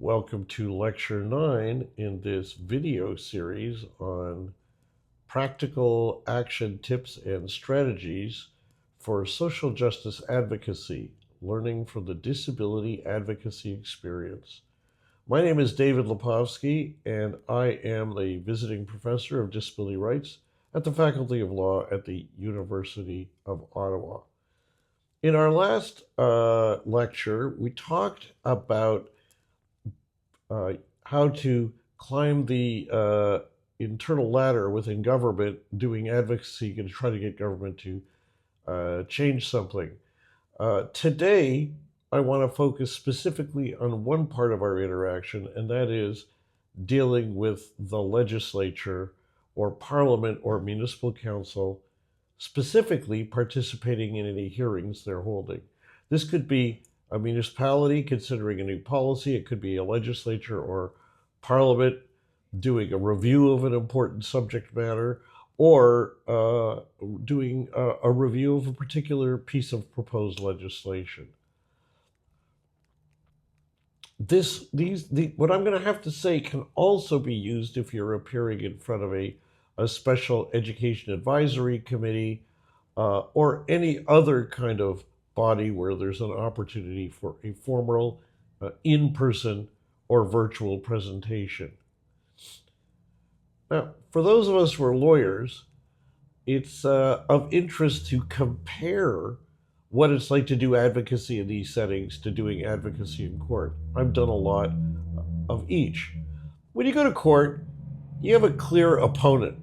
Welcome to Lecture 9 in this video series on practical action tips and strategies for social justice advocacy, learning from the disability advocacy experience. My name is David Lepofsky, and I am the visiting professor of disability rights at the Faculty of Law at the University of Ottawa. In our last lecture, we talked about how to climb the internal ladder within government, doing advocacy and try to get government to change something. Today, I want to focus specifically on one part of our interaction, and that is dealing with the legislature or parliament or municipal council, specifically participating in any hearings they're holding. This could be a municipality considering a new policy. It could be a legislature or parliament doing a review of an important subject matter, or doing a review of a particular piece of proposed legislation. What I'm going to have to say can also be used if you're appearing in front of a special education advisory committee or any other kind of body where there's an opportunity for a formal in-person or virtual presentation. Now, for those of us who are lawyers, it's of interest to compare what it's like to do advocacy in these settings to doing advocacy in court. I've done a lot of each. When you go to court, you have a clear opponent,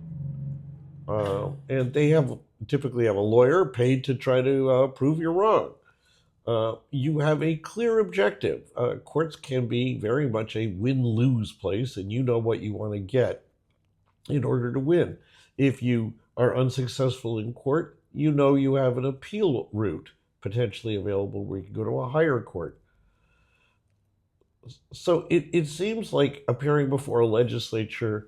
and they typically have a lawyer paid to try to prove you're wrong. You have a clear objective. Courts can be very much a win-lose place, and you know what you want to get in order to win. If you are unsuccessful in court, you know you have an appeal route potentially available where you can go to a higher court. So it seems like appearing before a legislative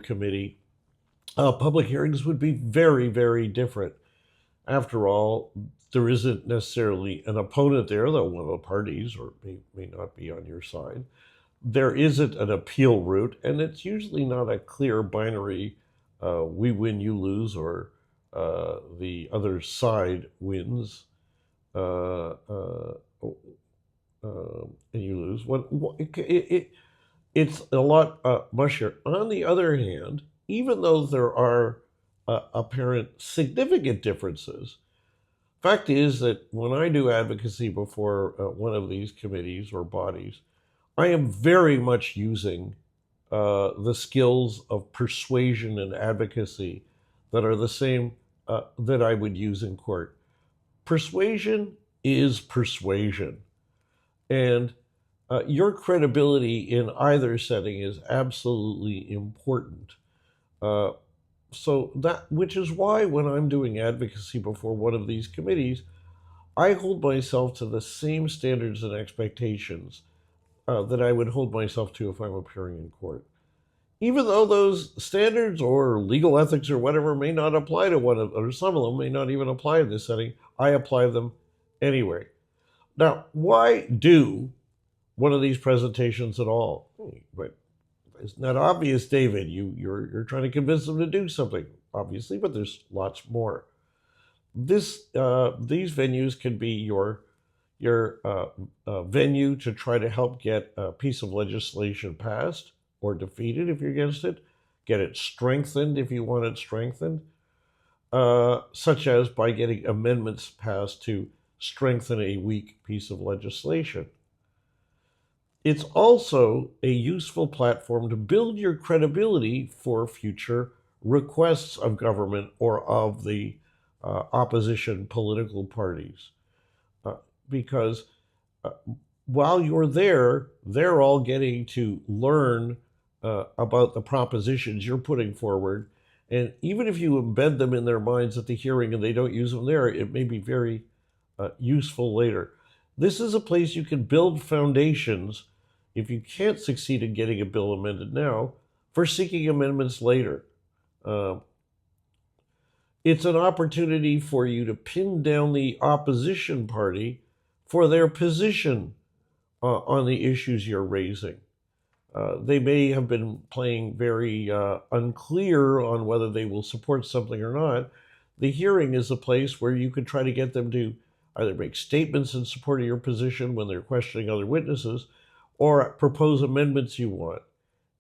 committee, public hearings would be very, very different. After all, there isn't necessarily an opponent there, though one of the parties or may not be on your side. There isn't an appeal route, and it's usually not a clear binary we win, you lose, or the other side wins and you lose. It's a lot mushier. On the other hand, even though there are apparent significant differences, fact is that when I do advocacy before one of these committees or bodies, I am very much using the skills of persuasion and advocacy that are the same that I would use in court. Persuasion is persuasion. And your credibility in either setting is absolutely important. Which is why when I'm doing advocacy before one of these committees, I hold myself to the same standards and expectations that I would hold myself to if I'm appearing in court. Even though those standards or legal ethics or whatever may not apply to one of, or some of them may not even apply in this setting, I apply them anyway. Now, why do one of these presentations at all? But isn't that obvious, David? You're trying to convince them to do something, obviously, but there's lots more. These venues can be your venue to try to help get a piece of legislation passed or defeated if you're against it, get it strengthened if you want it strengthened, such as by getting amendments passed to strengthen a weak piece of legislation. It's also a useful platform to build your credibility for future requests of government or of the opposition political parties. Because while you're there, they're all getting to learn about the propositions you're putting forward. And even if you embed them in their minds at the hearing and they don't use them there, it may be very useful later. This is a place you can build foundations if you can't succeed in getting a bill amended now, for seeking amendments later. It's an opportunity for you to pin down the opposition party for their position on the issues you're raising. They may have been playing very unclear on whether they will support something or not. The hearing is a place where you could try to get them to either make statements in support of your position when they're questioning other witnesses, or propose amendments you want.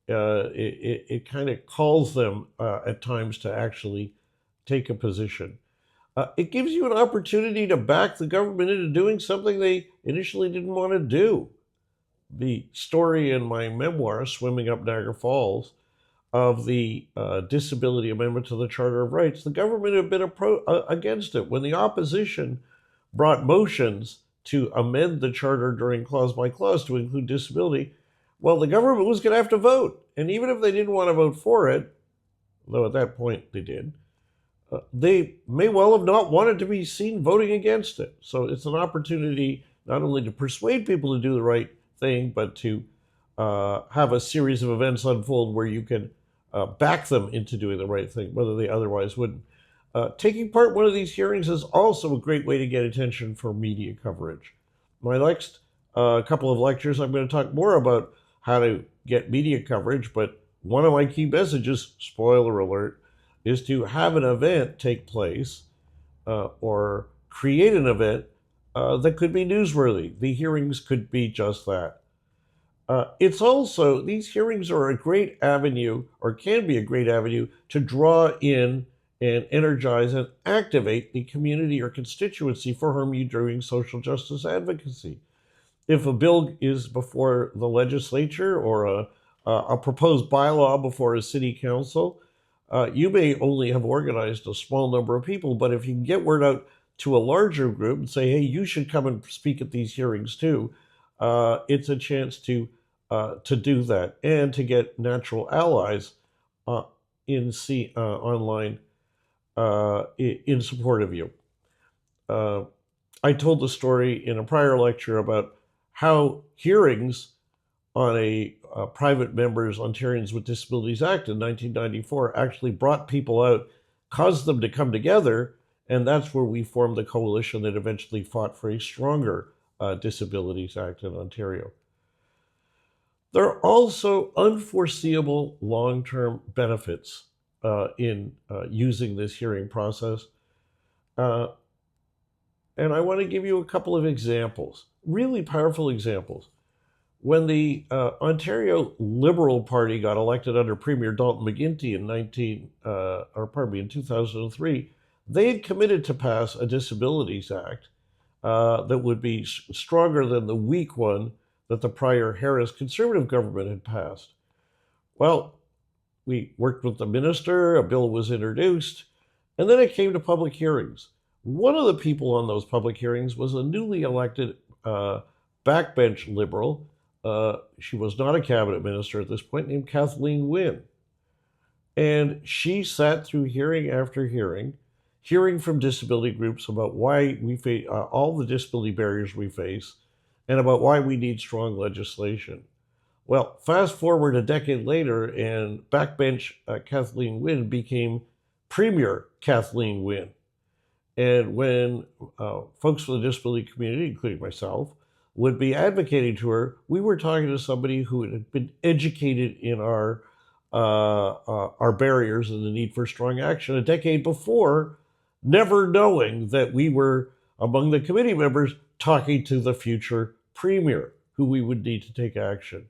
It kind of calls them at times to actually take a position. It gives you an opportunity to back the government into doing something they initially didn't want to do. The story in my memoir, Swimming Up Niagara Falls, of the disability amendment to the Charter of Rights, the government had been against it. When the opposition brought motions to amend the charter during clause by clause to include disability, well, the government was going to have to vote. And even if they didn't want to vote for it, though at that point they did, they may well have not wanted to be seen voting against it. So it's an opportunity not only to persuade people to do the right thing, but to have a series of events unfold where you can back them into doing the right thing, whether they otherwise wouldn't. Taking part in one of these hearings is also a great way to get attention for media coverage. My next couple of lectures, I'm going to talk more about how to get media coverage, but one of my key messages, spoiler alert, is to have an event take place or create an event that could be newsworthy. The hearings could be just that. It's also, these hearings are a great avenue, or can be a great avenue, to draw in and energize and activate the community or constituency for whom you're doing social justice advocacy. If a bill is before the legislature or a proposed bylaw before a city council, you may only have organized a small number of people, but if you can get word out to a larger group and say, hey, you should come and speak at these hearings too, it's a chance to do that and to get natural allies online in support of you. I told the story in a prior lecture about how hearings on a Private Members Ontarians with Disabilities Act in 1994 actually brought people out, caused them to come together, and that's where we formed the coalition that eventually fought for a stronger Disabilities Act in Ontario. There are also unforeseeable long-term benefits in using this hearing process. And I want to give you a couple of examples, really powerful examples. When the Ontario Liberal Party got elected under Premier Dalton McGuinty in 2003, they had committed to pass a Disabilities Act that would be stronger than the weak one that the prior Harris Conservative government had passed. Well, we worked with the minister, a bill was introduced, and then it came to public hearings. One of the people on those public hearings was a newly elected backbench Liberal. She was not a cabinet minister at this point, named Kathleen Wynne. And she sat through hearing after hearing, hearing from disability groups about why we face all the disability barriers we face, and about why we need strong legislation. Well, fast forward a decade later, and backbench Kathleen Wynne became Premier Kathleen Wynne. And when folks from the disability community, including myself, would be advocating to her, we were talking to somebody who had been educated in our barriers and the need for strong action a decade before, never knowing that we were among the committee members talking to the future premier who we would need to take action.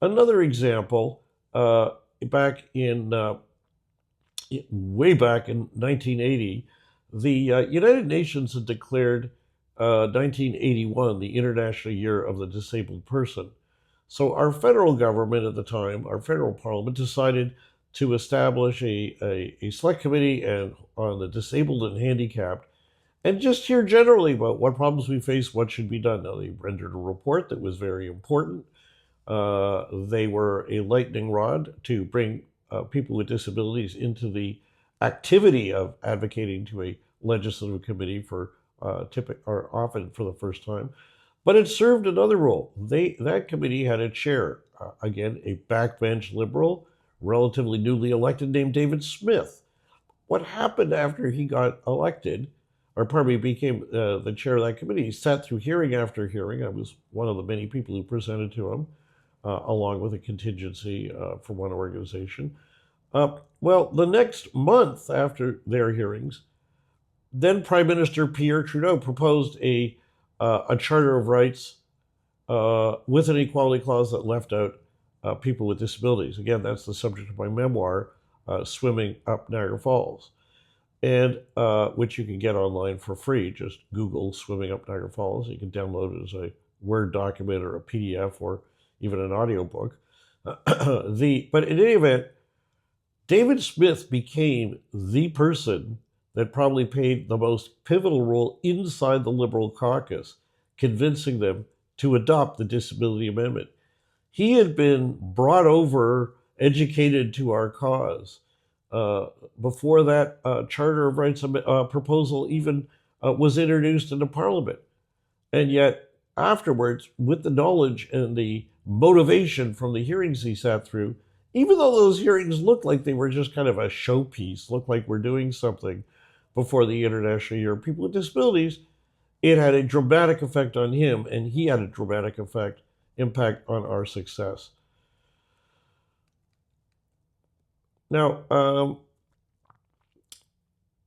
Another example, way back in 1980, the United Nations had declared 1981 the International Year of the Disabled Person. So our federal government at the time, our federal parliament, decided to establish a select committee on the disabled and handicapped, and just hear generally about what problems we face, what should be done. Now, they rendered a report that was very important. They were a lightning rod to bring people with disabilities into the activity of advocating to a legislative committee for often for the first time. But it served another role. That committee had a chair, again, a backbench Liberal, relatively newly elected, named David Smith. What happened after he got elected or pardon me, became the chair of that committee. He sat through hearing after hearing. I was one of the many people who presented to him, along with a contingency from one organization. Well, the next month after their hearings, then Prime Minister Pierre Trudeau proposed a Charter of Rights with an equality clause that left out people with disabilities. Again, that's the subject of my memoir, Swimming Up Niagara Falls, and which you can get online for free. Just Google Swimming Up Niagara Falls. You can download it as a Word document or a PDF or even an audiobook. But in any event, David Smith became the person that probably played the most pivotal role inside the Liberal caucus, convincing them to adopt the disability amendment. He had been brought over, educated to our cause. Before that Charter of Rights proposal even was introduced into Parliament. And yet afterwards, with the knowledge and the motivation from the hearings he sat through, even though those hearings looked like they were just kind of a showpiece, looked like we're doing something before the International Year of People with Disabilities, it had a dramatic effect on him, and he had a dramatic impact on our success. Now,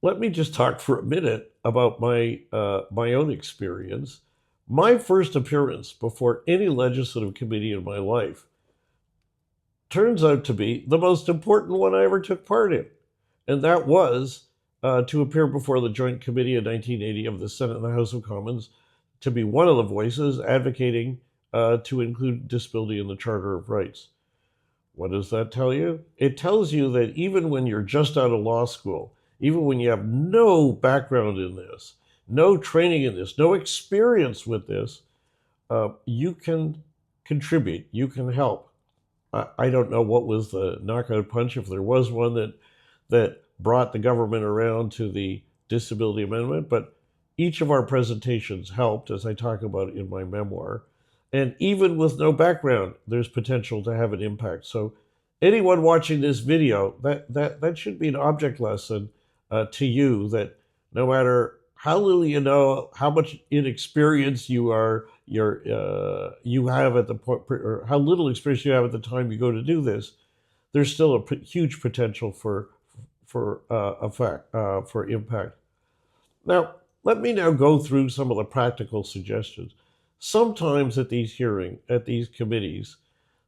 let me just talk for a minute about my own experience. My first appearance before any legislative committee in my life turns out to be the most important one I ever took part in, and that was to appear before the Joint Committee in 1980 of the Senate and the House of Commons to be one of the voices advocating to include disability in the Charter of Rights. What does that tell you? It tells you that even when you're just out of law school, even when you have no background in this, no training in this, no experience with this, you can contribute, you can help. I don't know what was the knockout punch, if there was one that brought the government around to the disability amendment, but each of our presentations helped, as I talk about in my memoir. And even with no background, there's potential to have an impact. So anyone watching this video, that should be an object lesson to you, that no matter how little you know, how much inexperience you have at the point, or how little experience you have at the time you go to do this, there's still a huge potential for impact. Now, let me now go through some of the practical suggestions. Sometimes at these committees,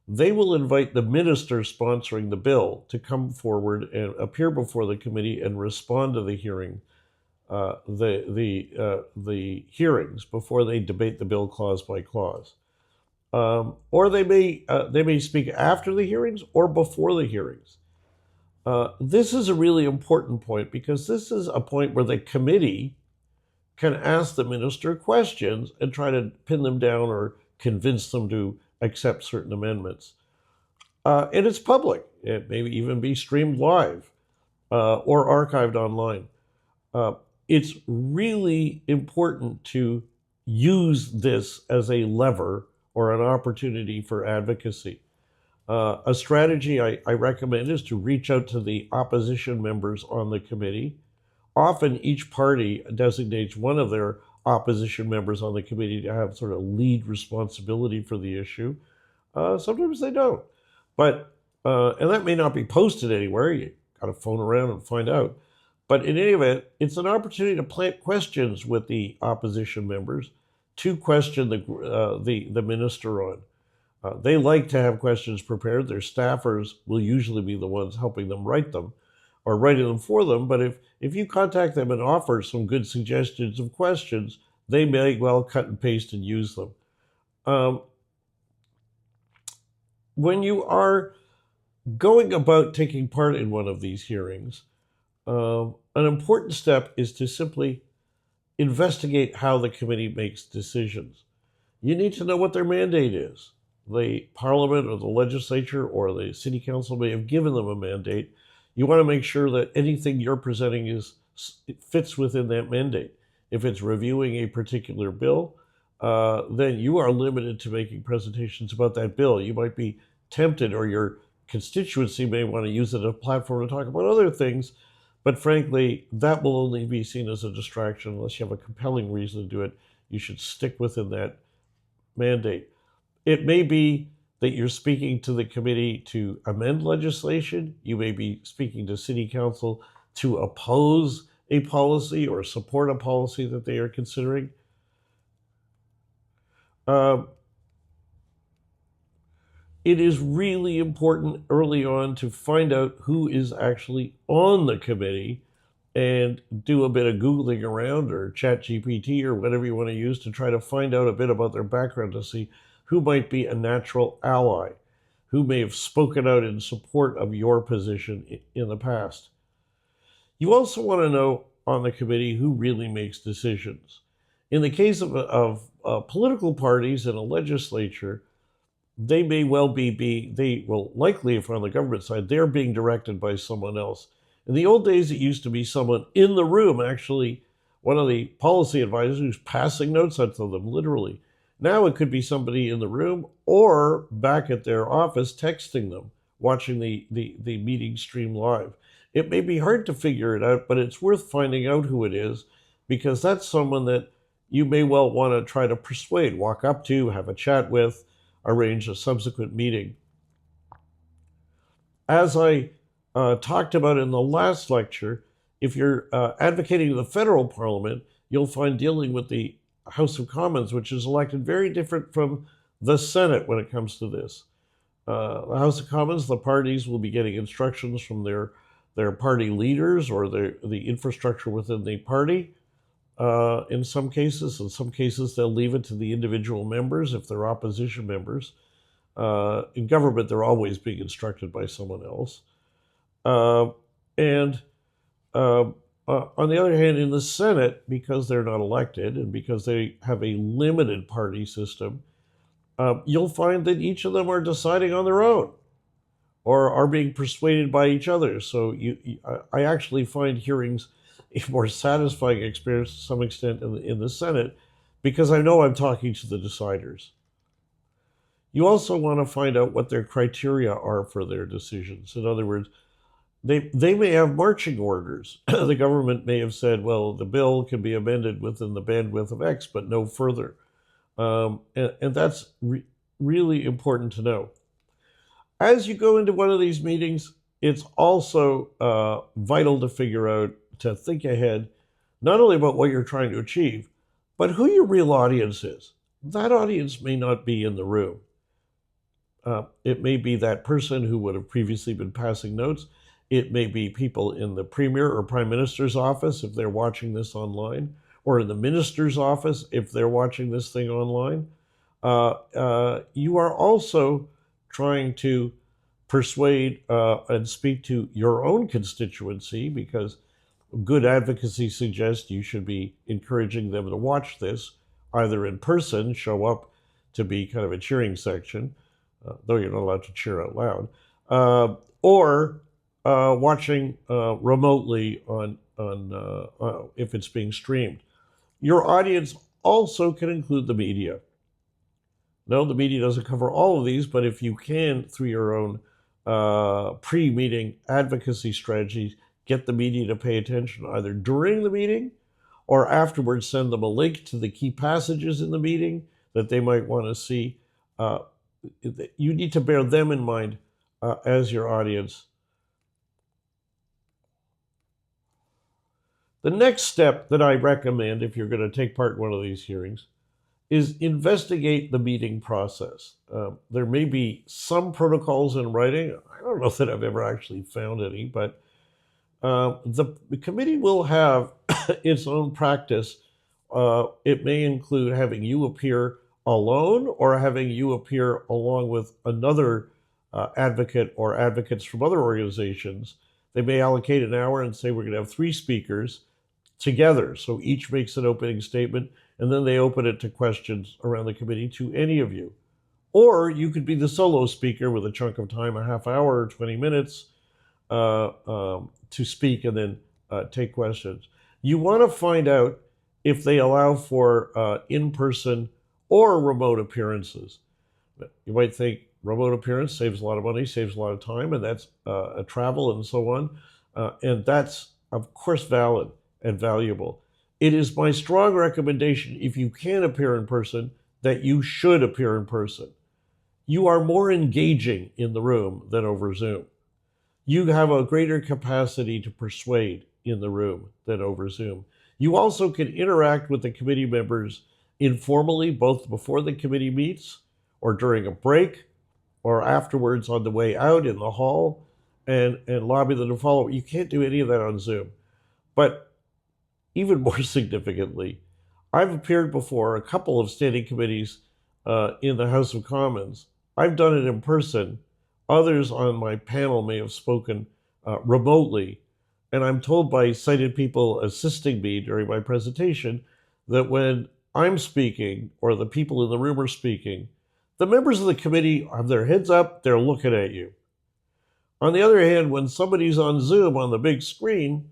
they will invite the minister sponsoring the bill to come forward and appear before the committee and respond to the hearing, the hearings before they debate the bill clause by clause. Or they may speak after the hearings or before the hearings. This is a really important point, because this is a point where the committee can ask the minister questions and try to pin them down or convince them to accept certain amendments. And it's public. It may even be streamed live or archived online. It's really important to use this as a lever or an opportunity for advocacy. A strategy I recommend is to reach out to the opposition members on the committee. Often each party designates one of their opposition members on the committee to have sort of lead responsibility for the issue. Sometimes they don't. But, and that may not be posted anywhere. You got to phone around and find out. But in any event, it's an opportunity to plant questions with the opposition members to question the minister on. They like to have questions prepared. Their staffers will usually be the ones helping them write them or writing them for them. But if you contact them and offer some good suggestions of questions, they may well cut and paste and use them. When you are going about taking part in one of these hearings, an important step is to simply investigate how the committee makes decisions. You need to know what their mandate is. The Parliament or the legislature or the City Council may have given them a mandate. You want to make sure that anything you're presenting fits within that mandate. If it's reviewing a particular bill, then you are limited to making presentations about that bill. You might be tempted, or your constituency may want to use it as a platform to talk about other things, But frankly, that will only be seen as a distraction unless you have a compelling reason to do it. You should stick within that mandate. It may be that you're speaking to the committee to amend legislation. You may be speaking to city council to oppose a policy or support a policy that they are considering. It is really important early on to find out who is actually on the committee and do a bit of Googling around or ChatGPT or whatever you want to use to try to find out a bit about their background to see who might be a natural ally, who may have spoken out in support of your position in the past. You also want to know on the committee who really makes decisions. In the case of political parties in a legislature, they may well they will likely, if on the government side, they're being directed by someone else. In the old days, it used to be someone in the room, actually, one of the policy advisors who's passing notes out to them, literally. Now it could be somebody in the room or back at their office texting them, watching the meeting stream live. It may be hard to figure it out, but it's worth finding out who it is, because that's someone that you may well want to try to persuade, walk up to, have a chat with, arrange a subsequent meeting. As I talked about in the last lecture, if you're advocating the federal parliament, you'll find dealing with the House of Commons, which is elected very different from the Senate when it comes to this. The House of Commons, the parties will be getting instructions from their party leaders or the infrastructure within the party. In some cases they'll leave it to the individual members if they're opposition members. In government, they're always being instructed by someone else. On the other hand, in the Senate, because they're not elected and because they have a limited party system, you'll find that each of them are deciding on their own or are being persuaded by each other. So I actually find hearings a more satisfying experience to some extent in the Senate, because I know I'm talking to the deciders. You also want to find out what their criteria are for their decisions. In other words, they may have marching orders. The government may have said, well, the bill can be amended within the bandwidth of X, but no further. And that's really important to know. As you go into one of these meetings, it's also vital to figure out, to think ahead, not only about what you're trying to achieve, but who your real audience is. That audience may not be in the room. It may be that person who would have previously been passing notes. It may be people in the Premier or Prime Minister's office if they're watching this online, or in the Minister's office if they're watching this thing online. You are also trying to persuade and speak to your own constituency, because good advocacy suggests you should be encouraging them to watch this, either in person, show up to be kind of a cheering section, though you're not allowed to cheer out loud, or watching remotely on if it's being streamed. Your audience also can include the media. No, the media doesn't cover all of these, but if you can, through your own pre-meeting advocacy strategies, get the media to pay attention either during the meeting or afterwards. Send them a link to the key passages in the meeting that they might want to see. You need to bear them in mind as your audience. The next step that I recommend if you're going to take part in one of these hearings is investigate the meeting process. There may be some protocols in writing. I don't know that I've ever actually found any, but the committee will have its own practice. It may include having you appear alone or having you appear along with another advocate or advocates from other organizations. They may allocate an hour and say we're going to have 3 speakers together. So each makes an opening statement, and then they open it to questions around the committee to any of you. Or you could be the solo speaker with a chunk of time, a half hour or 20 minutes to speak and then take questions. You want to find out if they allow for in-person or remote appearances. You might think remote appearance saves a lot of money, saves a lot of time, and that's travel and so on. And that's of course, valid and valuable. It is my strong recommendation, if you can appear in person, that you should appear in person. You are more engaging in the room than over Zoom. You have a greater capacity to persuade in the room than over Zoom. You also can interact with the committee members informally, both before the committee meets or during a break or afterwards on the way out in the hall, and lobby them to follow. You can't do any of that on Zoom. But even more significantly, I've appeared before a couple of standing committees in the House of Commons. I've done it in person. Others on my panel may have spoken remotely. And I'm told by sighted people assisting me during my presentation that when I'm speaking or the people in the room are speaking, the members of the committee have their heads up, they're looking at you. On the other hand, when somebody's on Zoom on the big screen,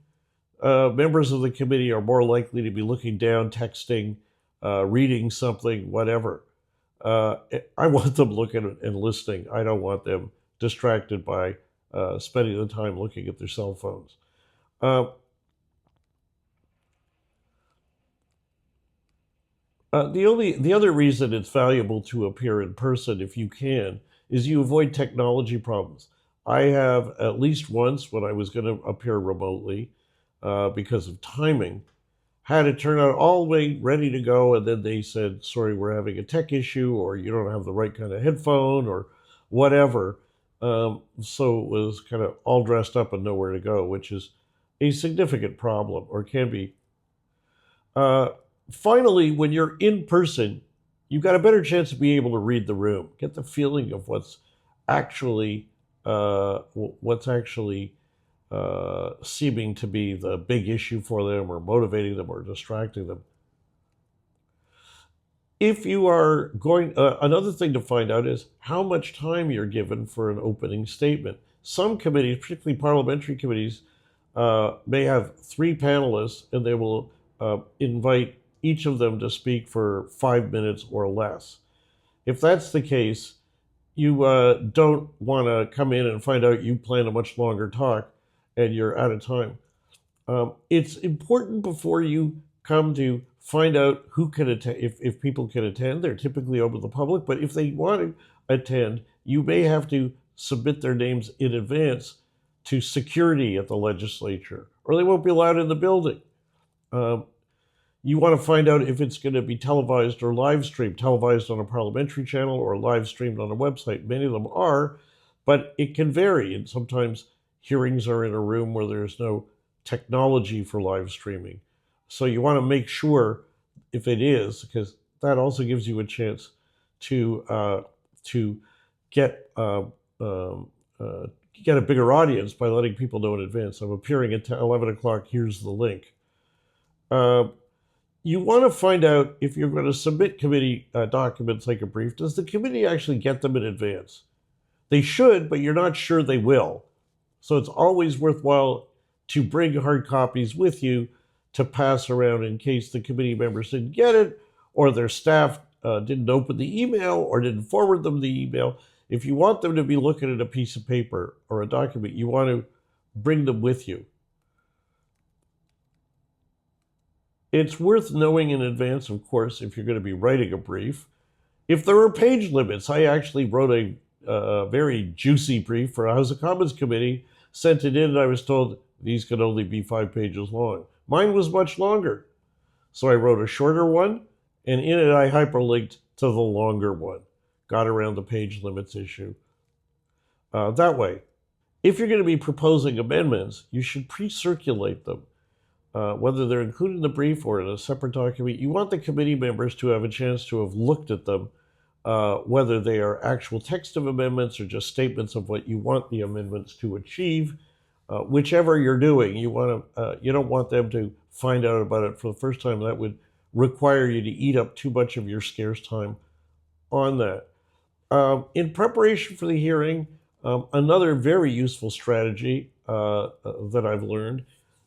members of the committee are more likely to be looking down, texting, reading something, whatever. I want them looking and listening. I don't want them distracted by spending the time looking at their cell phones. The other reason it's valuable to appear in person, if you can, is you avoid technology problems. I have at least once, when I was going to appear remotely, because of timing, had it turn out all the way ready to go, and then they said, sorry, we're having a tech issue, or you don't have the right kind of headphone, or whatever. So it was kind of all dressed up and nowhere to go, which is a significant problem, or can be. Finally, when you're in person, you've got a better chance to be able to read the room, get the feeling of what's actually seeming to be the big issue for them, or motivating them, or distracting them. If you are going, another thing to find out is how much time you're given for an opening statement. Some committees, particularly parliamentary committees, may have 3 panelists, and they will invite each of them to speak for 5 minutes or less. If that's the case, you don't want to come in and find out you plan a much longer talk and you're out of time. It's important before you come to find out who can attend. If people can attend, they're typically open to the public, but if they want to attend, you may have to submit their names in advance to security at the legislature, or they won't be allowed in the building. You want to find out if it's going to be televised or live streamed, televised on a parliamentary channel or live streamed on a website. Many of them are, but it can vary. And sometimes hearings are in a room where there's no technology for live streaming. So you want to make sure if it is, because that also gives you a chance to get a bigger audience by letting people know in advance. I'm appearing at 11 o'clock, here's the link. You want to find out, if you're going to submit committee documents like a brief, does the committee actually get them in advance? They should, but you're not sure they will. So it's always worthwhile to bring hard copies with you to pass around in case the committee members didn't get it, or their staff didn't open the email or didn't forward them the email. If you want them to be looking at a piece of paper or a document, you want to bring them with you. It's worth knowing in advance, of course, if you're going to be writing a brief. If there are page limits, I actually wrote a very juicy brief for a House of Commons committee, sent it in, and I was told these could only be 5 pages long. Mine was much longer. So I wrote a shorter one, and in it I hyperlinked to the longer one. Got around the page limits issue. That way, if you're going to be proposing amendments, you should pre-circulate them. Whether they're included in the brief or in a separate document, you want the committee members to have a chance to have looked at them, whether they are actual text of amendments or just statements of what you want the amendments to achieve. Whichever you're doing, you don't want them to find out about it for the first time. That would require you to eat up too much of your scarce time on that. In preparation for the hearing, another very useful strategy that I've learned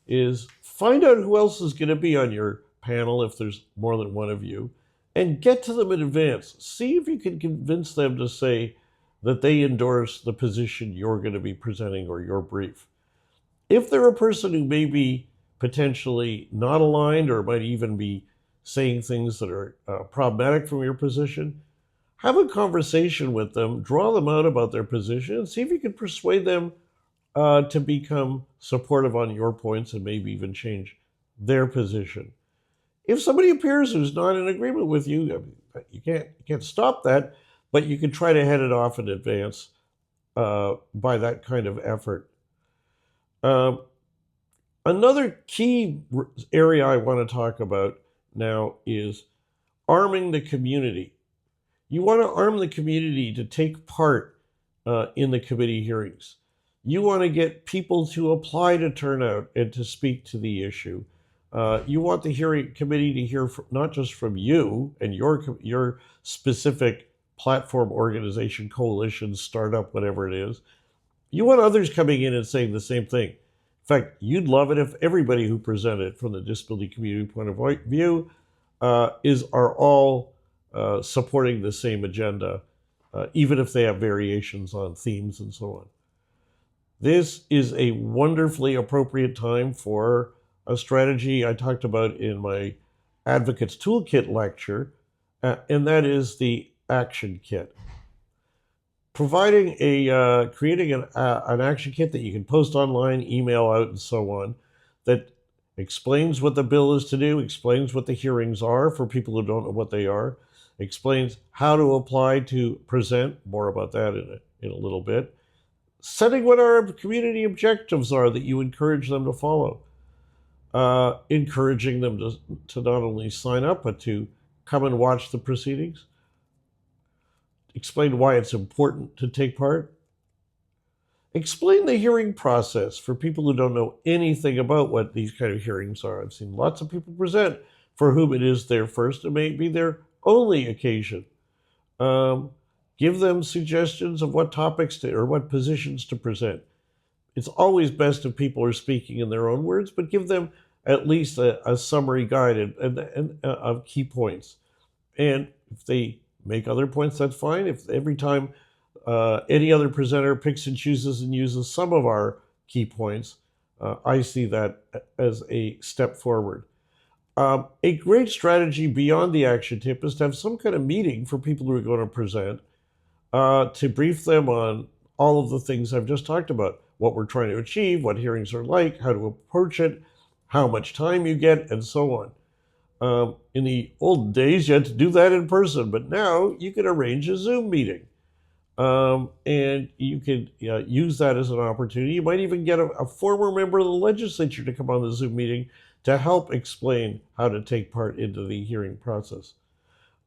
is find out who else is going to be on your panel if there's more than one of you, and get to them in advance. See if you can convince them to say that they endorse the position you're going to be presenting or your brief. If they're a person who may be potentially not aligned or might even be saying things that are problematic from your position, have a conversation with them, draw them out about their position, and see if you can persuade them to become supportive on your points and maybe even change their position. If somebody appears who's not in agreement with you, you can't stop that, but you can try to head it off in advance by that kind of effort. Another key area I want to talk about now is arming the community. You want to arm the community to take part in the committee hearings. You want to get people to apply to turn out and to speak to the issue. You want the hearing committee to hear from, not just from you and your specific platform, organization, coalition, startup, whatever it is. You want others coming in and saying the same thing. In fact, you'd love it if everybody who presented from the disability community point of view are all supporting the same agenda, even if they have variations on themes and so on. This is a wonderfully appropriate time for a strategy I talked about in my Advocates Toolkit lecture, and that is the action kit. Providing creating an action kit that you can post online, email out, and so on, that explains what the bill is to do, explains what the hearings are for people who don't know what they are, explains how to apply to present, more about that in a little bit, setting what our community objectives are that you encourage them to follow, encouraging them to not only sign up, but to come and watch the proceedings, explain why it's important to take part, explain the hearing process for people who don't know anything about what these kind of hearings are. I've seen lots of people present for whom it is their first, it may be their only occasion. Give them suggestions of what topics or what positions to present. It's always best if people are speaking in their own words, but give them at least a summary guide of key points. And if they make other points, that's fine. If every time any other presenter picks and chooses and uses some of our key points, I see that as a step forward. A great strategy beyond the action tip is to have some kind of meeting for people who are going to present, to brief them on all of the things I've just talked about, what we're trying to achieve, what hearings are like, how to approach it, how much time you get, and so on. In the old days, you had to do that in person, but now you can arrange a Zoom meeting. And you can use that as an opportunity. You might even get a former member of the legislature to come on the Zoom meeting to help explain how to take part into the hearing process.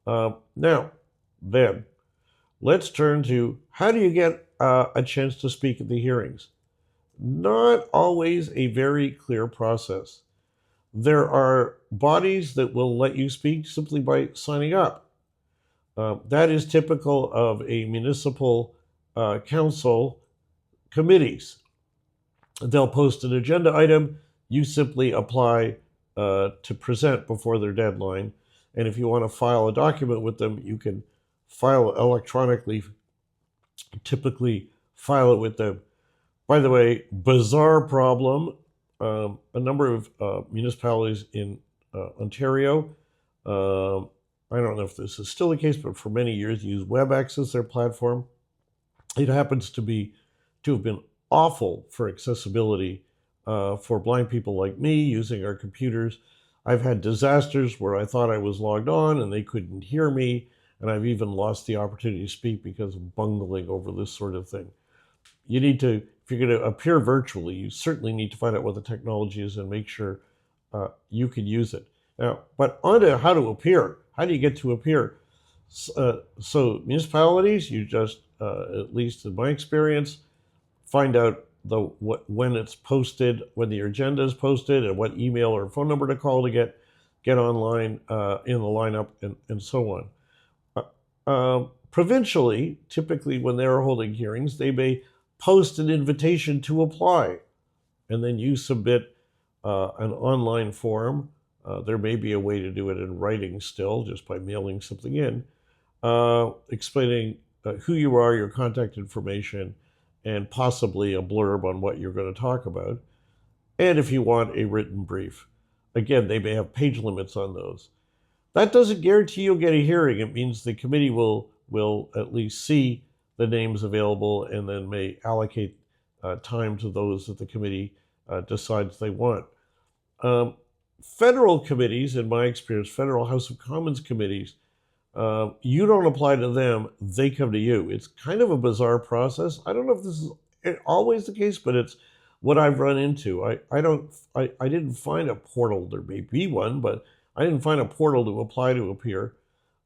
Now, then, let's turn to how do you get a chance to speak at the hearings? Not always a very clear process. There are bodies that will let you speak simply by signing up. That is typical of a municipal council committees. They'll post an agenda item. You simply apply to present before their deadline. And if you want to file a document with them, you can file electronically, typically file it with them. By the way, bizarre problem. A number of municipalities in Ontario, I don't know if this is still the case, but for many years use WebEx as their platform. It happens to have been awful for accessibility for blind people like me using our computers. I've had disasters where I thought I was logged on and they couldn't hear me, and I've even lost the opportunity to speak because of bungling over this sort of thing. You need to, if you're going to appear virtually, you certainly need to find out what the technology is and make sure you can use it. Now, but on to how to appear. How do you get to appear? So municipalities, you just, at least in my experience, find out when it's posted, when the agenda is posted, and what email or phone number to call to get online in the lineup, and so on. Provincially, typically when they're holding hearings, they may post an invitation to apply, and then you submit an online form. There may be a way to do it in writing still, just by mailing something in, explaining who you are, your contact information, and possibly a blurb on what you're going to talk about. and if you want a written brief. Again, they may have page limits on those. That doesn't guarantee you'll get a hearing. It means the committee will at least see the names available and then may allocate time to those that the committee decides they want. Federal committees, in my experience, federal House of Commons committees, you don't apply to them, they come to you. It's kind of a bizarre process. I don't know if this is always the case, but it's what I've run into. I didn't find a portal. There may be one, but I didn't find a portal to apply to appear.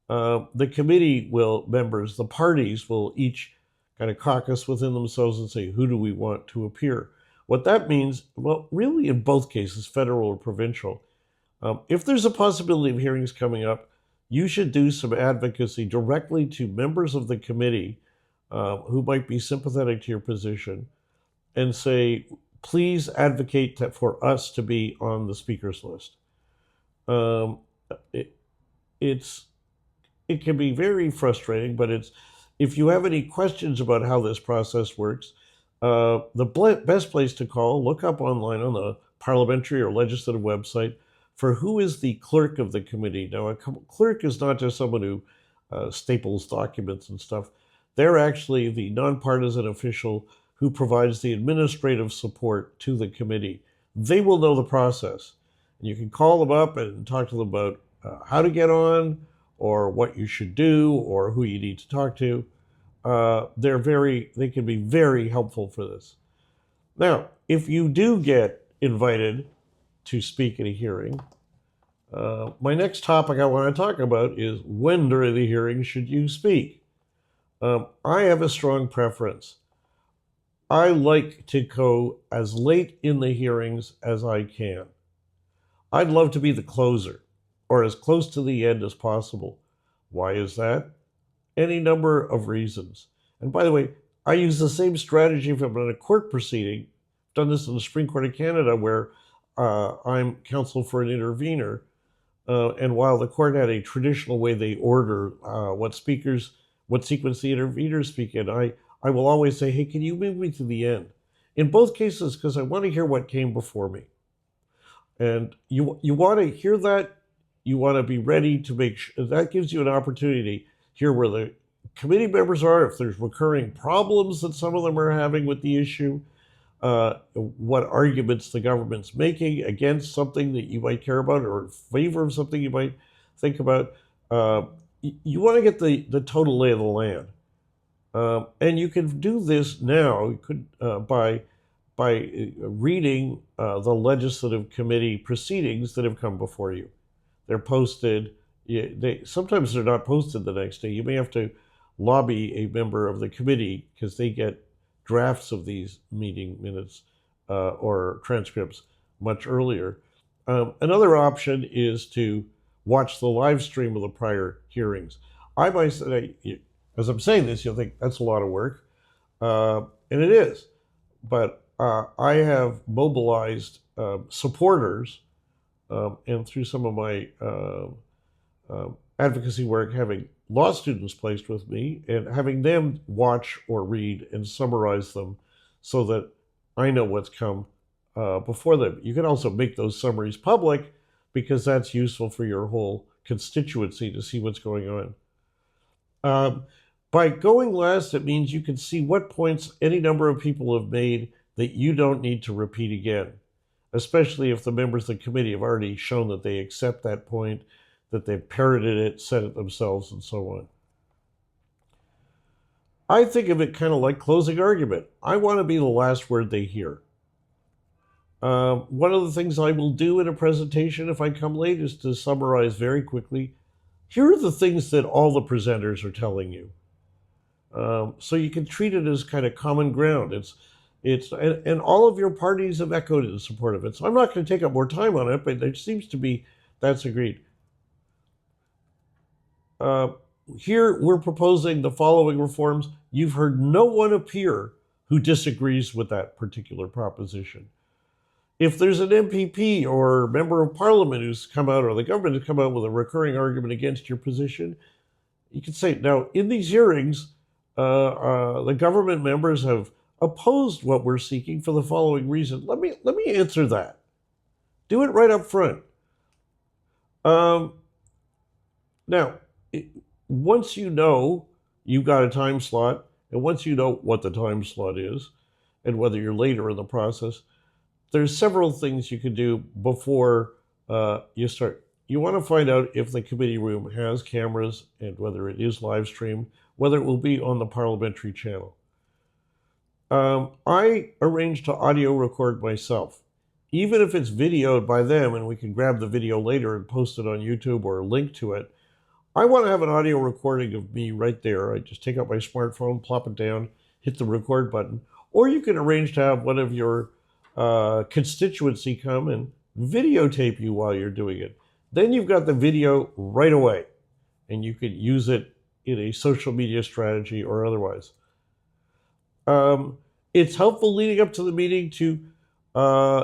The committee members, the parties will each kind of caucus within themselves and say, who do we want to appear? What that means, well, really in both cases, federal or provincial, if there's a possibility of hearings coming up, you should do some advocacy directly to members of the committee who might be sympathetic to your position and say, please advocate for us to be on the speakers list. It can be very frustrating, but if you have any questions about how this process works, the best place to call, look up online on the parliamentary or legislative website for who is the clerk of the committee. Now, a clerk is not just someone who staples documents and stuff. They're actually the nonpartisan official who provides the administrative support to the committee. They will know the process. And you can call them up and talk to them about how to get on or what you should do or who you need to talk to. They can be very helpful for this. Now, if you do get invited to speak at a hearing, my next topic I want to talk about is when during the hearing should you speak? I have a strong preference. I like to go as late in the hearings as I can. I'd love to be the closer or as close to the end as possible. Why is that? Any number of reasons. And by the way, I use the same strategy if I'm in a court proceeding. I've done this in the Supreme Court of Canada where I'm counsel for an intervener. And while the court had a traditional way they order what sequence the interveners speak in, I will always say, hey, can you move me to the end? In both cases, because I want to hear what came before me. And you want to hear that. You want to be ready to make sure that gives you an opportunity to hear where the committee members are, if there's recurring problems that some of them are having with the issue, what arguments the government's making against something that you might care about or in favor of something you might think about. You want to get the total lay of the land. And you can do this now. You could by reading the legislative committee proceedings that have come before you. They're posted. Sometimes they're not posted the next day. You may have to lobby a member of the committee because they get drafts of these meeting minutes or transcripts much earlier. Another option is to watch the live stream of the prior hearings. I might say, as I'm saying this, you'll think that's a lot of work, and it is. But I have mobilized supporters, and through some of my advocacy work, having law students placed with me and having them watch or read and summarize them so that I know what's come before them. You can also make those summaries public because that's useful for your whole constituency to see what's going on. By going last, it means you can see what points any number of people have made that you don't need to repeat again, especially if the members of the committee have already shown that they accept that point, that they've parroted it, said it themselves, and so on. I think of it kind of like closing argument. I want to be the last word they hear. One of the things I will do in a presentation if I come late is to summarize very quickly. Here are the things that all the presenters are telling you. So you can treat it as kind of common ground. And all of your parties have echoed in support of it. So I'm not going to take up more time on it, but there seems to be that's agreed. Here we're proposing the following reforms. You've heard no one appear who disagrees with that particular proposition. If there's an MPP or member of parliament who's come out or the government has come out with a recurring argument against your position, you can say, now in these hearings, the government members have opposed what we're seeking for the following reason. Let me answer that. Do it right up front. Now, once you know you've got a time slot, and once you know what the time slot is, and whether you're later in the process, there's several things you can do before you start. You want to find out if the committee room has cameras and whether it is live streamed, whether it will be on the parliamentary channel. I arrange to audio record myself, even if it's videoed by them and we can grab the video later and post it on YouTube or link to it. I want to have an audio recording of me right there. I just take out my smartphone, plop it down, hit the record button. Or you can arrange to have one of your constituency come and videotape you while you're doing it. Then you've got the video right away, and you could use it in a social media strategy or otherwise. It's helpful leading up to the meeting to,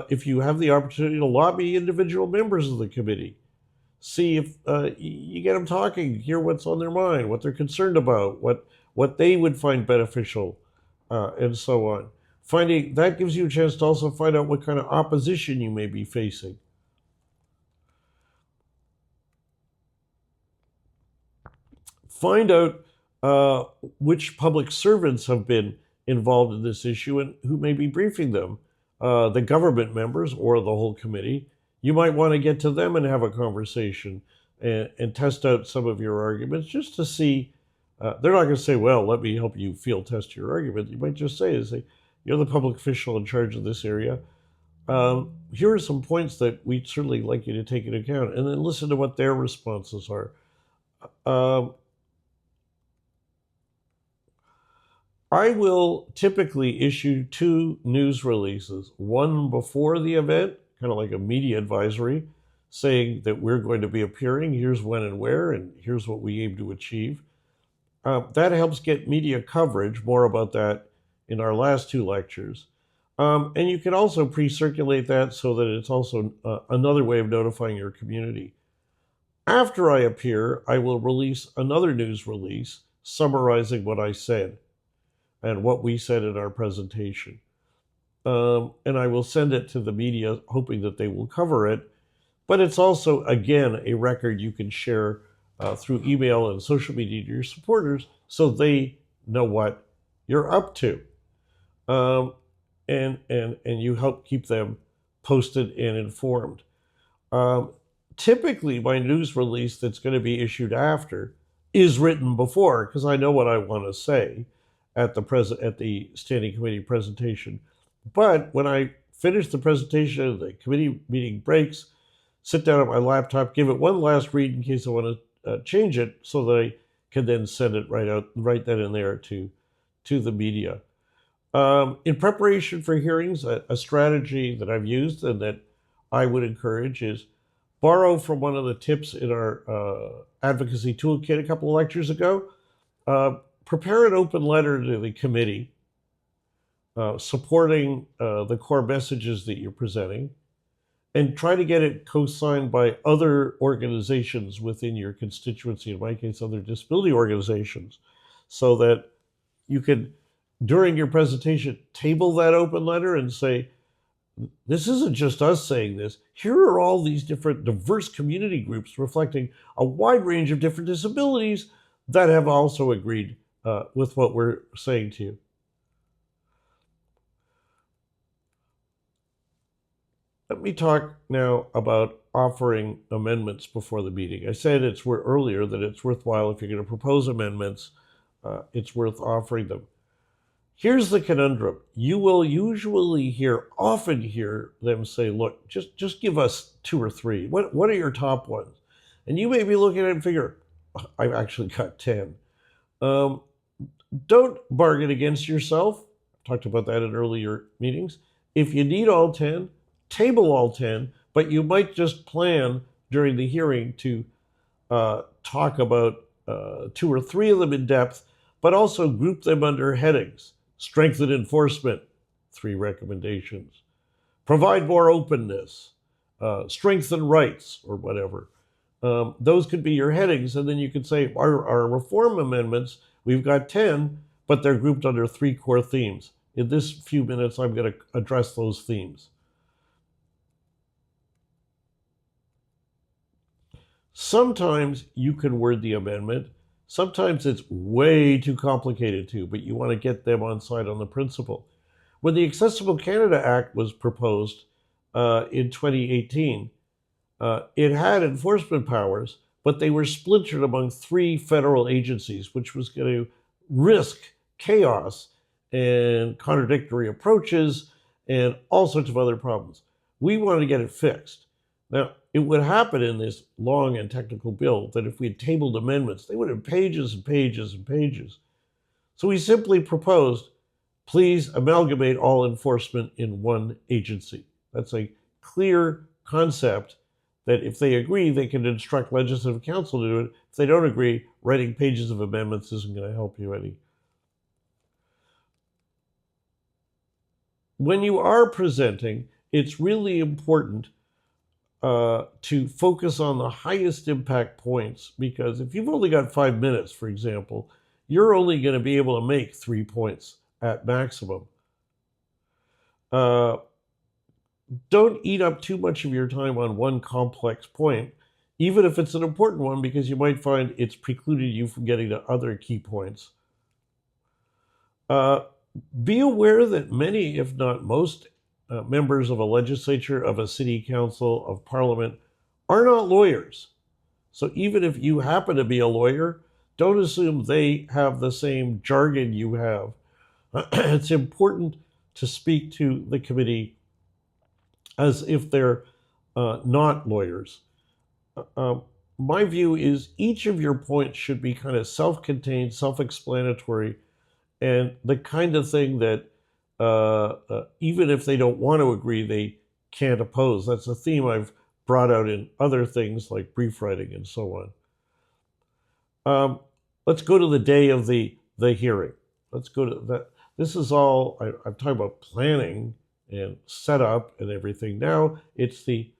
if you have the opportunity to lobby individual members of the committee. See if you get them talking, hear what's on their mind, what they're concerned about, what they would find beneficial, and so on. That gives you a chance to also find out what kind of opposition you may be facing. Find out which public servants have been involved in this issue and who may be briefing them, the government members or the whole committee. You might want to get to them and have a conversation and test out some of your arguments just to see. They're not going to say, well, let me help you field test your argument. You might just say, you're the public official in charge of this area. Here are some points that we'd certainly like you to take into account, and then listen to what their responses are. I will typically issue 2 news releases, one before the event, kind of like a media advisory, saying that we're going to be appearing, here's when and where, and here's what we aim to achieve. That helps get media coverage, more about that in our last 2 lectures. And you can also pre-circulate that so that it's also another way of notifying your community. After I appear, I will release another news release summarizing what I said and what we said in our presentation. And I will send it to the media, hoping that they will cover it. But it's also, again, a record you can share through email and social media to your supporters so they know what you're up to. And you help keep them posted and informed. Typically, my news release that's going to be issued after is written before, because I know what I want to say at the standing committee presentation. But when I finish the presentation, the committee meeting breaks, sit down at my laptop, give it one last read in case I want to change it, so that I can then send it right then and there to the media. In preparation for hearings, a strategy that I've used and that I would encourage is borrow from one of the tips in our advocacy toolkit a couple of lectures ago. Prepare an open letter to the committee supporting the core messages that you're presenting, and try to get it co-signed by other organizations within your constituency, in my case, other disability organizations, so that you can, during your presentation, table that open letter and say, this isn't just us saying this. Here are all these different diverse community groups reflecting a wide range of different disabilities that have also agreed with what we're saying to you. Let me talk now about offering amendments before the meeting. I said earlier that it's worthwhile, if you're going to propose amendments, it's worth offering them. Here's the conundrum. You will usually often hear them say, look, just give us 2 or 3. What are your top ones? And you may be looking at it and figure, I've actually got 10. Don't bargain against yourself. I've talked about that in earlier meetings. If you need all 10, table all 10, but you might just plan during the hearing to talk about 2 or 3 of them in depth, but also group them under headings. Strengthen enforcement, 3 recommendations. Provide more openness, strengthen rights, or whatever. Those could be your headings, and then you could say, our reform amendments, we've got 10, but they're grouped under 3 core themes: in this few minutes, I'm going to address those themes. Sometimes you can word the amendment. Sometimes it's way too complicated too, but you want to get them on side on the principle. When the Accessible Canada Act was proposed in 2018, it had enforcement powers, but they were splintered among 3 federal agencies, which was going to risk chaos and contradictory approaches and all sorts of other problems. We wanted to get it fixed. Now, it would happen in this long and technical bill that if we had tabled amendments, they would have pages and pages and pages. So we simply proposed, please amalgamate all enforcement in one agency. That's a clear concept that if they agree, they can instruct Legislative Council to do it. If they don't agree, writing pages of amendments isn't going to help you any. When you are presenting, it's really important to focus on the highest impact points, because if you've only got 5 minutes, for example, you're only going to be able to make 3 points at maximum. Don't eat up too much of your time on one complex point, even if it's an important one, because you might find it's precluded you from getting to other key points. Be aware that many, if not most, members of a legislature, of a city council, of parliament are not lawyers. So even if you happen to be a lawyer, don't assume they have the same jargon you have. It's important to speak to the committee as if they're not lawyers. My view is each of your points should be kind of self-contained, self-explanatory, and the kind of thing that even if they don't want to agree, they can't oppose. That's a theme I've brought out in other things like brief writing and so on. Let's go to the day of the hearing. Let's go to that. This is all, I'm talking about planning and setup and everything. Now it's the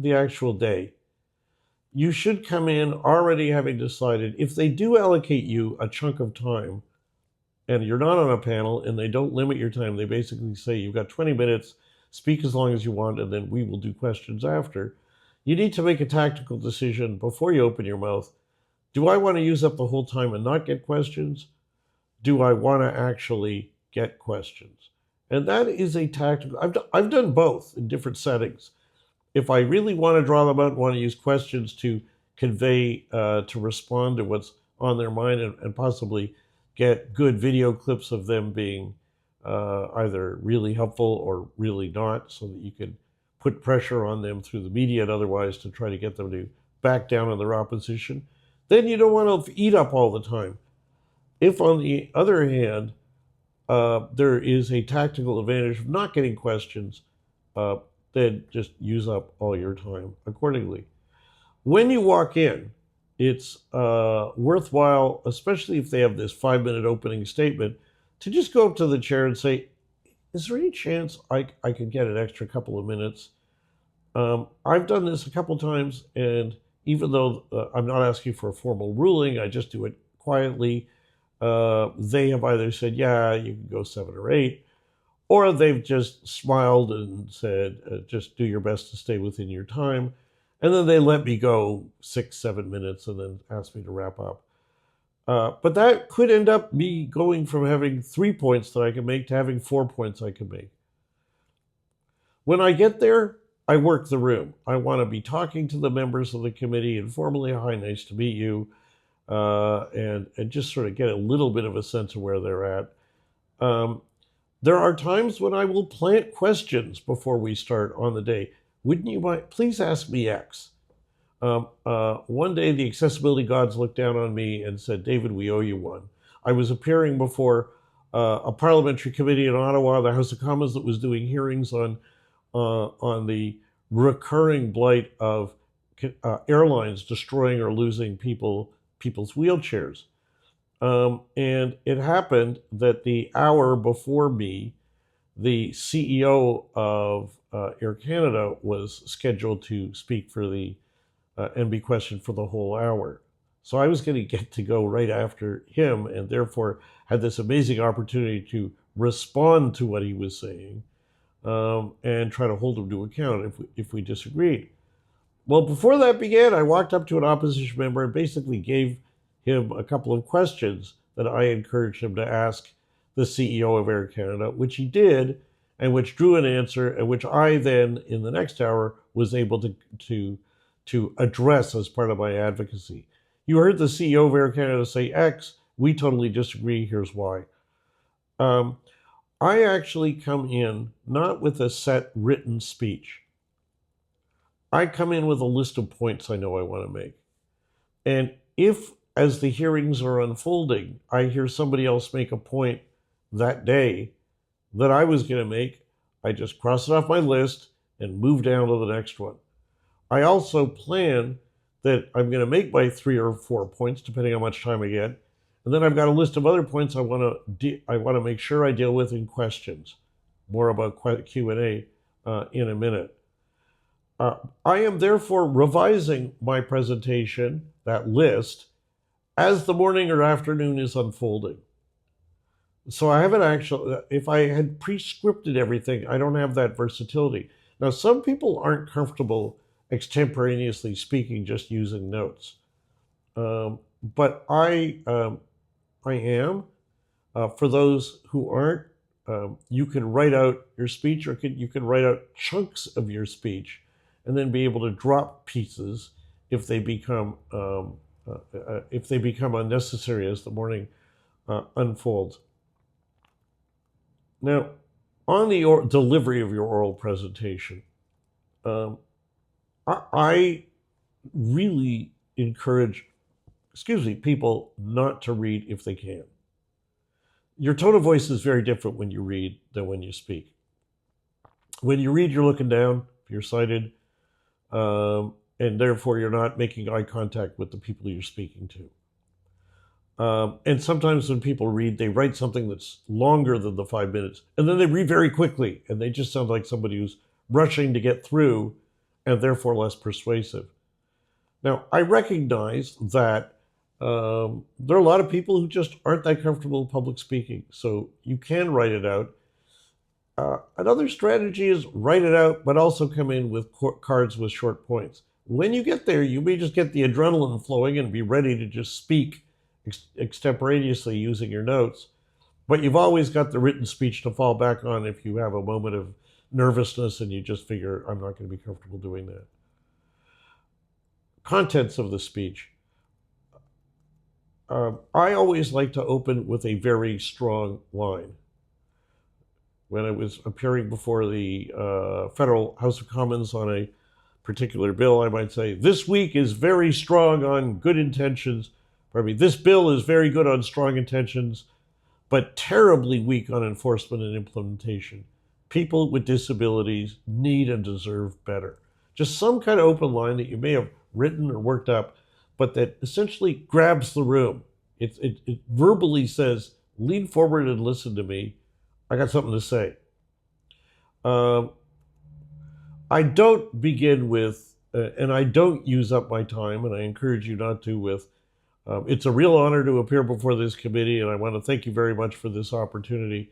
actual day. You should come in already having decided, if they do allocate you a chunk of time and you're not on a panel and they don't limit your time, they basically say you've got 20 minutes, speak as long as you want, and then we will do questions after. You need to make a tactical decision before you open your mouth. Do I want to use up the whole time and not get questions? Do I want to actually get questions? And that is a tactical, I've done both in different settings. If I really want to draw them out and want to use questions to convey, to respond to what's on their mind and possibly get good video clips of them being either really helpful or really not, so that you can put pressure on them through the media and otherwise to try to get them to back down on their opposition, then you don't want to eat up all the time. If, on the other hand, there is a tactical advantage of not getting questions, then just use up all your time accordingly. When you walk in, it's worthwhile, especially if they have this 5-minute opening statement, to just go up to the chair and say, is there any chance I could get an extra couple of minutes? I've done this a couple times, and even though I'm not asking for a formal ruling, I just do it quietly. They have either said, yeah, you can go 7 or 8, or they've just smiled and said, just do your best to stay within your time. And then they let me go 6-7 minutes and then ask me to wrap up. But that could end up me going from having 3 points that I can make to having 4 points I can make. When I get there, I work the room. I want to be talking to the members of the committee informally. Hi, nice to meet you. And just sort of get a little bit of a sense of where they're at. There are times when I will plant questions before we start on the day. Wouldn't you mind, please ask me X. One day the accessibility gods looked down on me and said, David, we owe you one. I was appearing before a parliamentary committee in Ottawa, the House of Commons, that was doing hearings on the recurring blight of airlines destroying or losing people's wheelchairs. And it happened that the hour before me, the CEO of Air Canada was scheduled to speak for the and be questioned for the whole hour. So I was going to get to go right after him, and therefore had this amazing opportunity to respond to what he was saying, and try to hold him to account if we disagreed. Well, before that began, I walked up to an opposition member and basically gave him a couple of questions that I encouraged him to ask the CEO of Air Canada, which he did, and which drew an answer, and which I then, in the next hour, was able to address as part of my advocacy. You heard the CEO of Air Canada say X. We totally disagree. Here's why. I actually come in not with a set written speech. I come in with a list of points I know I want to make. And if, as the hearings are unfolding, I hear somebody else make a point that day that I was going to make, I just cross it off my list and move down to the next one. I also plan that I'm going to make my 3 or 4 points, depending on how much time I get. And then I've got a list of other points I want to make sure I deal with in questions. More about Q&A in a minute. I am therefore revising my presentation, that list, as the morning or afternoon is unfolding. So I haven't actually, if I had pre-scripted everything, I don't have that versatility. Now, some people aren't comfortable extemporaneously speaking, just using notes. But I am. For those who aren't, you can write out your speech, or you can write out chunks of your speech, and then be able to drop pieces if they become unnecessary as the morning unfolds. Now, on the delivery of your oral presentation, I really encourage, people not to read if they can. Your tone of voice is very different when you read than when you speak. When you read, you're looking down, you're sighted, and therefore you're not making eye contact with the people you're speaking to. And sometimes when people read, they write something that's longer than the 5 minutes, and then they read very quickly, and they just sound like somebody who's rushing to get through, and therefore less persuasive. Now, I recognize that there are a lot of people who just aren't that comfortable in public speaking, so you can write it out. Another strategy is write it out, but also come in with cards with short points. When you get there, you may just get the adrenaline flowing and be ready to just speak extemporaneously using your notes, but you've always got the written speech to fall back on if you have a moment of nervousness and you just figure, I'm not going to be comfortable doing that. Contents of the speech. I always like to open with a very strong line. When I was appearing before the Federal House of Commons on a particular bill, I might say, this week is very strong on good intentions. This bill is very good on strong intentions, but terribly weak on enforcement and implementation. People with disabilities need and deserve better. Just some kind of open line that you may have written or worked up, but that essentially grabs the room. It verbally says, lean forward and listen to me. I got something to say. I don't begin with, and I don't use up my time, and I encourage you not to, with, it's a real honor to appear before this committee, and I want to thank you very much for this opportunity.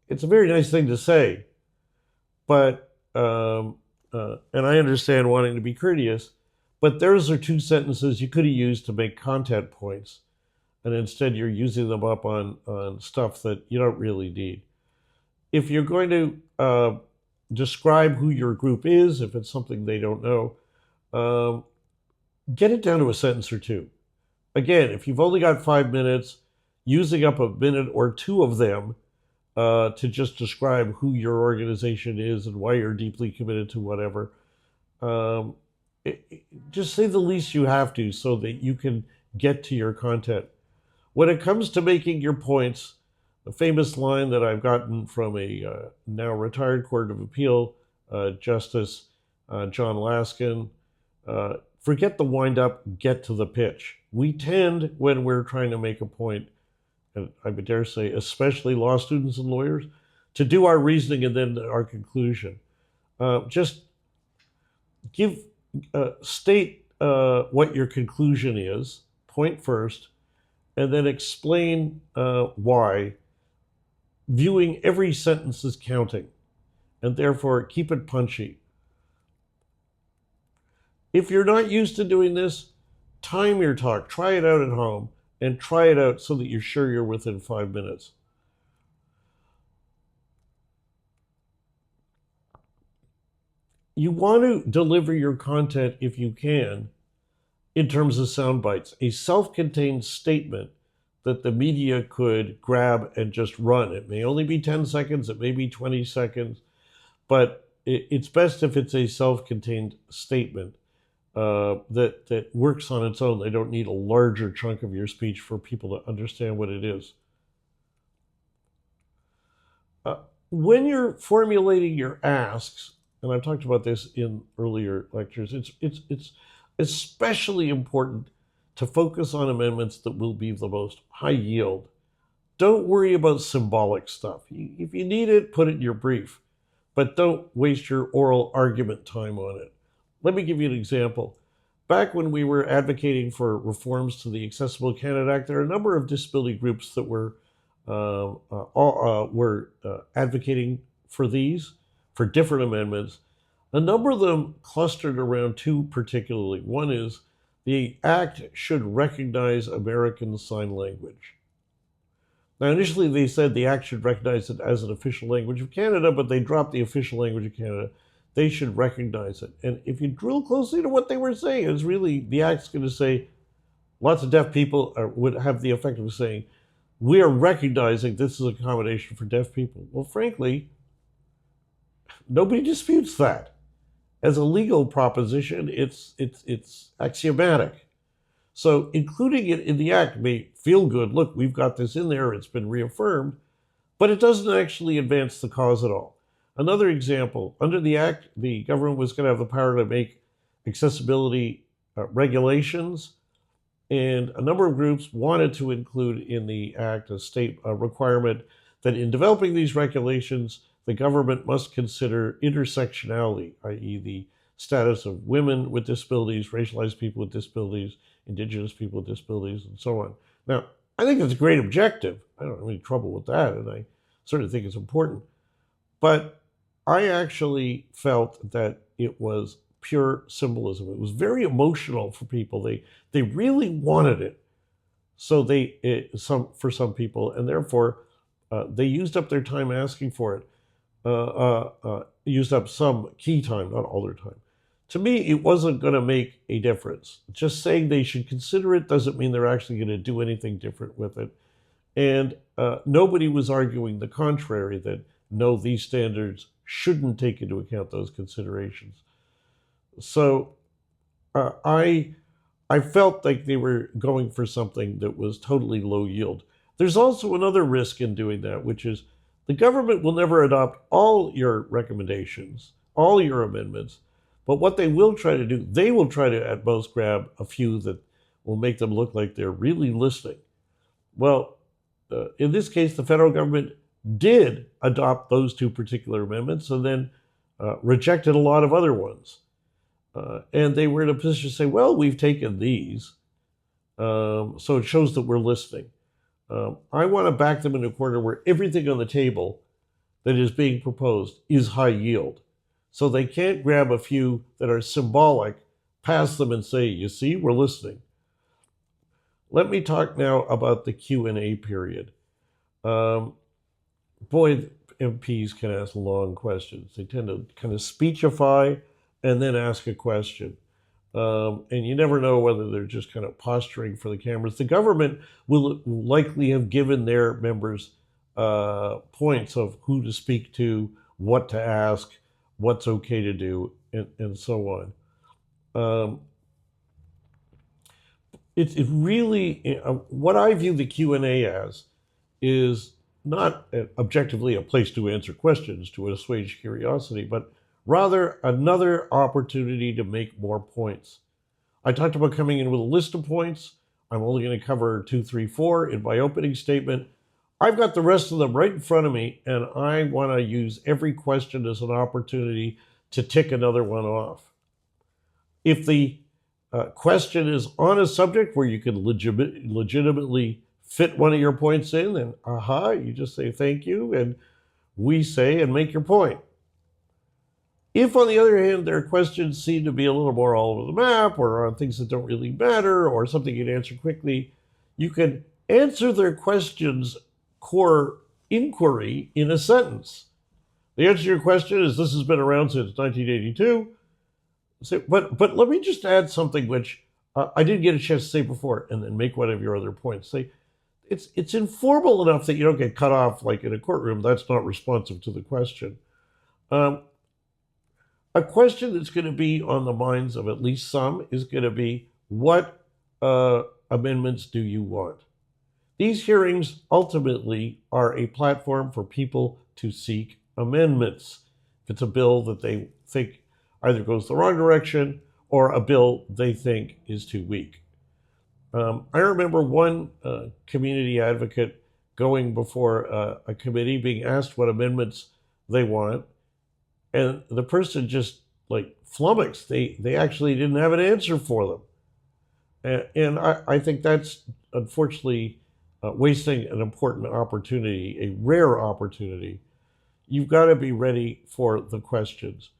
It's a very nice thing to say, but, and I understand wanting to be courteous, but those are 2 sentences you could have used to make content points, and instead you're using them up on stuff that you don't really need. If you're going to describe who your group is, if it's something they don't know, get it down to a sentence or 2. Again, if you've only got 5 minutes, using up a minute or 2 of them to just describe who your organization is and why you're deeply committed to whatever, just say the least you have to so that you can get to your content. When it comes to making your points, a famous line that I've gotten from a now retired Court of Appeal Justice John Laskin, forget the wind-up, get to the pitch. We tend, when we're trying to make a point, and I would dare say especially law students and lawyers, to do our reasoning and then our conclusion. Just state what your conclusion is, point first, and then explain why. Viewing every sentence as counting, and therefore keep it punchy. If you're not used to doing this, time your talk. Try it out at home, and try it out so that you're sure you're within 5 minutes. You want to deliver your content, if you can, in terms of sound bites. A self-contained statement that the media could grab and just run. It may only be 10 seconds, it may be 20 seconds, but it's best if it's a self-contained statement that works on its own. They don't need a larger chunk of your speech for people to understand what it is. When you're formulating your asks, and I've talked about this in earlier lectures, it's especially important to focus on amendments that will be the most high yield. Don't worry about symbolic stuff. If you need it, put it in your brief, but don't waste your oral argument time on it. Let me give you an example. Back when we were advocating for reforms to the Accessible Canada Act, there are a number of disability groups that were advocating for these, for different amendments. A number of them clustered around two particularly. One is the Act should recognize American Sign Language. Now, initially they said the Act should recognize it as an official language of Canada, but they dropped the official language of Canada. They should recognize it. And if you drill closely to what they were saying, it's really, the Act's going to say, lots of deaf people would have the effect of saying, we are recognizing this is accommodation for deaf people. Well, frankly, nobody disputes that. As a legal proposition, it's axiomatic. So including it in the Act may feel good. Look, we've got this in there, it's been reaffirmed, but it doesn't actually advance the cause at all. Another example, under the Act, the government was going to have the power to make accessibility regulations, and a number of groups wanted to include in the Act a state requirement that in developing these regulations, the government must consider intersectionality, i.e. the status of women with disabilities, racialized people with disabilities, Indigenous people with disabilities, and so on. Now, I think it's a great objective. I don't have any trouble with that, and I certainly think it's important. But I actually felt that it was pure symbolism. It was very emotional for people. They really wanted it. So for some people, and therefore they used up their time asking for it. Used up some key time, not all their time. To me, it wasn't going to make a difference. Just saying they should consider it doesn't mean they're actually going to do anything different with it. And nobody was arguing the contrary, that no, these standards shouldn't take into account those considerations. So I felt like they were going for something that was totally low yield. There's also another risk in doing that, which is the government will never adopt all your recommendations, all your amendments, but what they will try to do, they will try to at most grab a few that will make them look like they're really listening. Well, in this case, the federal government did adopt those two particular amendments and then rejected a lot of other ones. And they were in a position to say, well, we've taken these, so it shows that we're listening. I want to back them in a corner where everything on the table that is being proposed is high yield. So they can't grab a few that are symbolic, pass them and say, you see, we're listening. Let me talk now about the Q&A period. Boy, MPs can ask long questions. They tend to kind of speechify and then ask a question. And you never know whether they're just kind of posturing for the cameras. The government will likely have given their members points of who to speak to, what to ask, what's okay to do, and so on. It's really, what I view the Q&A as is not objectively a place to answer questions, to assuage curiosity, but rather another opportunity to make more points. I talked about coming in with a list of points. I'm only going to cover 2, 3, 4 in my opening statement. I've got the rest of them right in front of me, and I want to use every question as an opportunity to tick another one off. If the question is on a subject where you can legitimately fit one of your points in, and you just say thank you, and we say and make your point. If, on the other hand, their questions seem to be a little more all over the map or on things that don't really matter or something you can answer quickly, you can answer their questions' core inquiry in a sentence. The answer to your question is, this has been around since 1982. But let me just add something which I didn't get a chance to say before, and then make one of your other points. Say, it's informal enough that you don't get cut off like in a courtroom. That's not responsive to the question. A question that's going to be on the minds of at least some is going to be, what amendments do you want? These hearings ultimately are a platform for people to seek amendments. If it's a bill that they think either goes the wrong direction or a bill they think is too weak. I remember one community advocate going before a committee being asked what amendments they want, and the person just like flummoxed. They actually didn't have an answer for them. And I think that's unfortunately wasting an important opportunity, a rare opportunity. You've got to be ready for the questions.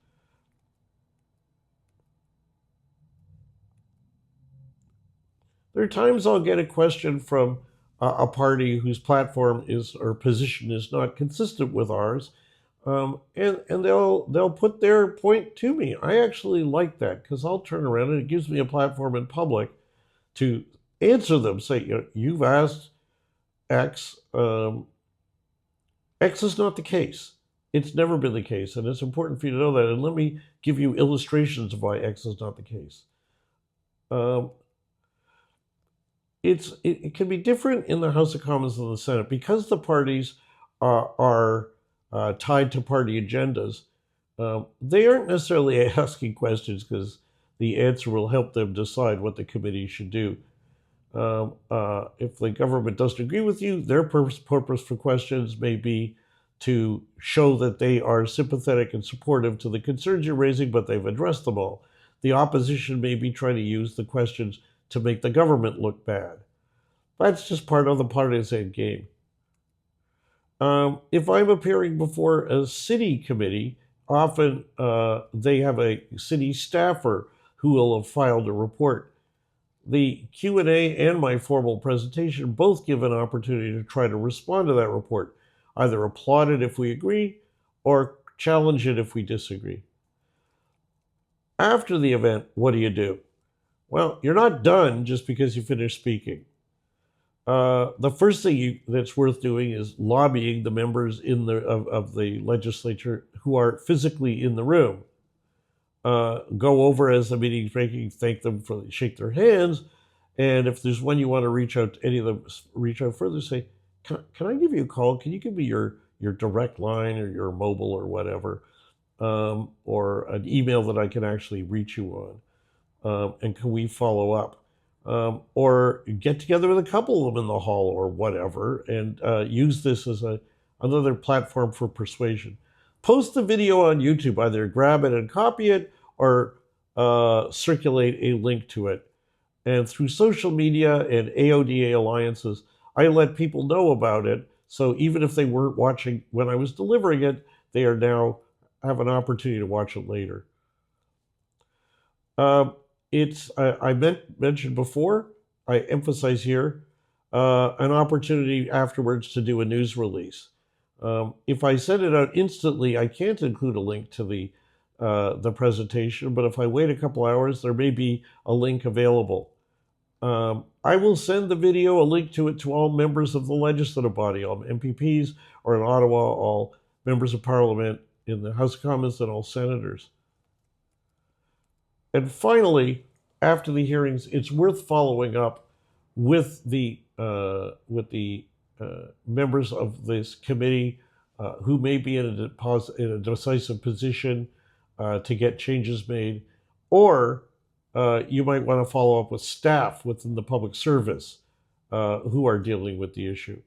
There are times I'll get a question from a party whose platform is or position is not consistent with ours, and they'll put their point to me. I actually like that because I'll turn around and it gives me a platform in public to answer them. Say, you've asked X. X is not the case. It's never been the case, and it's important for you to know that. And let me give you illustrations of why X is not the case. It can be different in the House of Commons and the Senate because the parties are tied to party agendas. They aren't necessarily asking questions because the answer will help them decide what the committee should do. If the government doesn't agree with you, their purpose for questions may be to show that they are sympathetic and supportive to the concerns you're raising, but they've addressed them all. The opposition may be trying to use the questions to make the government look bad. That's just part of the partisan game. If I'm appearing before a city committee, often they have a city staffer who will have filed a report. The Q&A and my formal presentation both give an opportunity to try to respond to that report, either applaud it if we agree or challenge it if we disagree. After the event, what do? Well, you're not done just because you finished speaking. The first thing that's worth doing is lobbying the members of the legislature who are physically in the room. Go over as the meeting's breaking, thank them shake their hands, and if there's one you want to reach out to any of them, reach out further, say, can I give you a call? Can you give me your direct line or your mobile or whatever, or an email that I can actually reach you on, and can we follow up? Or get together with a couple of them in the hall or whatever, and use this as another platform for persuasion. Post the video on YouTube, either grab it and copy it or circulate a link to it. And through social media and AODA alliances, I let people know about it. So even if they weren't watching when I was delivering it, they are now have an opportunity to watch it later. I mentioned before, I emphasize here, an opportunity afterwards to do a news release. If I send it out instantly, I can't include a link to the presentation, but if I wait a couple hours, there may be a link available. I will send the video, a link to it, to all members of the legislative body, all MPPs, or in Ottawa, all members of Parliament in the House of Commons and all senators. And finally, after the hearings, it's worth following up with the members of this committee who may be in a decisive position to get changes made, or you might want to follow up with staff within the public service who are dealing with the issue.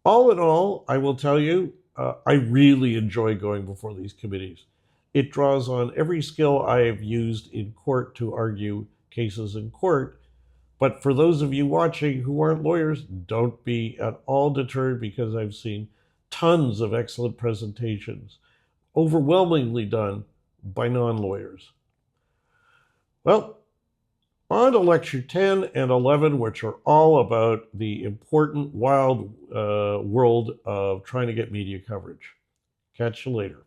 All in all, I will tell you, I really enjoy going before these committees. It draws on every skill I have used in court to argue cases in court. But for those of you watching who aren't lawyers, don't be at all deterred, because I've seen tons of excellent presentations, overwhelmingly done by non-lawyers. Well, on to lecture 10 and 11, which are all about the important, wild world of trying to get media coverage. Catch you later.